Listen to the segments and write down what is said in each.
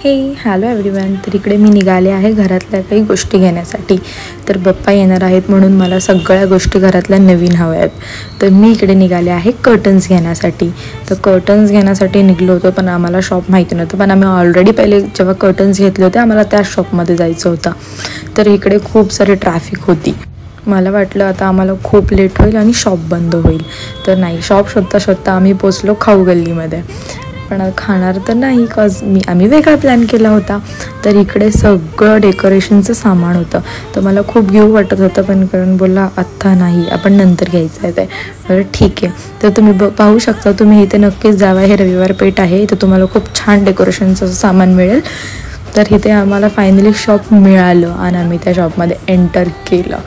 हे hello everyone. तर इकडे मी निघाले आहे घरातल्या काही गोष्टी घेण्यासाठी. तर पप्पा येणार आहेत म्हणून मला सगळ्या गोष्टी घरातल्या नवीन हव्या आहेत. तर मी इकडे निघाले आहे कर्टन्स घेण्यासाठी. तर कर्टन्स घेण्यासाठी निघलो होतो, पण आम्हाला शॉप माहिती नव्हतं. पण आम्ही ऑलरेडी पहिले जेव्हा कर्टन्स घेतले होते आम्हाला त्या शॉपमध्ये जायचं होतं. तर इकडे खूप सारी ट्रॅफिक होती. मला वाटलं आता आम्हाला खूप लेट होईल आणि शॉप बंद होईल. तर नाही, शॉप शोधता शोधता आम्ही पोचलो खाऊ गल्लीमध्ये. पण खाणार तर नाही, आम्ही वेगळा प्लॅन केला होता. तर इकडे सगळं डेकोरेशनचं सामान होतं. तर मला खूप घेऊ वाटत होतं, पण करण बोलला आत्ता नाही, आपण नंतर घ्यायचं आहे. ते बरं ठीक आहे. तर तुम्ही पाहू शकता, तुम्ही इथे नक्कीच जावा. हे रविवार पेठ आहे, तर तुम्हाला खूप छान डेकोरेशनचं सामान मिळेल. तर इथे आम्हाला फायनली शॉप मिळालं आणि आम्ही त्या शॉपमध्ये एंटर केलं.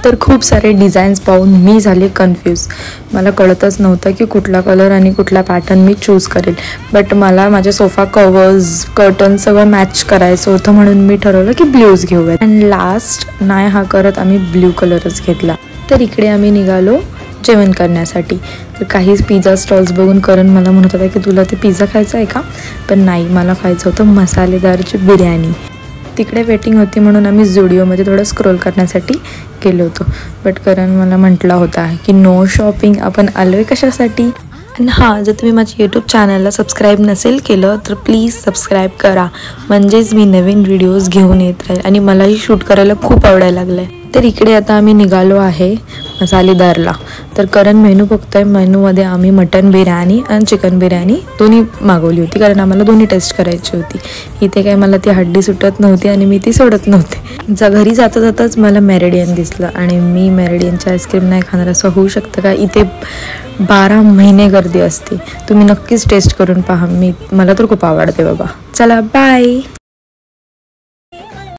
तर खूप सारे डिझाईन्स पाहून मी झाले कन्फ्यूज. मला कळतच नव्हतं की कुठला कलर आणि कुठला पॅटर्न मी चूज करेल. बट मला माझे सोफा कवर्स, कर्टन सगळं मॅच करायचं होतं, म्हणून मी ठरवलं की ब्ल्यूज घेऊयात. अँड लास्ट नाही हा करत आम्ही ब्ल्यू कलरच घेतला. तर इकडे आम्ही निघालो जेवण करण्यासाठी. तर काही पिझ्झा स्टॉल्स बघून करण मला म्हणत होता की तुला ते पिझ्झा खायचा आहे का? पण नाही, मला खायचं होतं मसालेदारची बिर्याणी. तिकडे वेटिंग होती म्हणून आम्ही झुडिओमध्ये थोडं स्क्रोल करण्यासाठी गेलो होतो. बट करण मला म्हटला होता की नो शॉपिंग, आपण आलो आहे कशासाठी. आणि हां, जर तुम्ही माझ्या यूट्यूब चॅनलला सबस्क्राईब नसेल केलं तर प्लीज सबस्क्राईब करा, म्हणजेच मी नवीन व्हिडिओज घेऊन येत राहील. आणि मलाही शूट करायला खूप आवडायला लागलं आहे. तर इकडे आता आम्ही निघालो आहे मसालेदारला. तर करण मेनू बघतोय. मेनूमध्ये आम्ही मटन बिर्याणी आणि चिकन बिर्याणी दोन्ही मागवली होती, कारण आम्हाला दोन्ही टेस्ट करायची होती. इथे काय मला ती हड्डी सुटत नव्हती आणि मी ती सोडत नव्हते. घरी जाता जाताच मला मेरिडियन दिसलं आणि मी मेरिडियनची आईस्क्रीम नाही खाणार असं होऊ शकतं का? इथे 12 महिने गर्दी असते. तुम्ही नक्कीच टेस्ट करून पहा. मला तर खूप आवडते बाबा. चला बाय.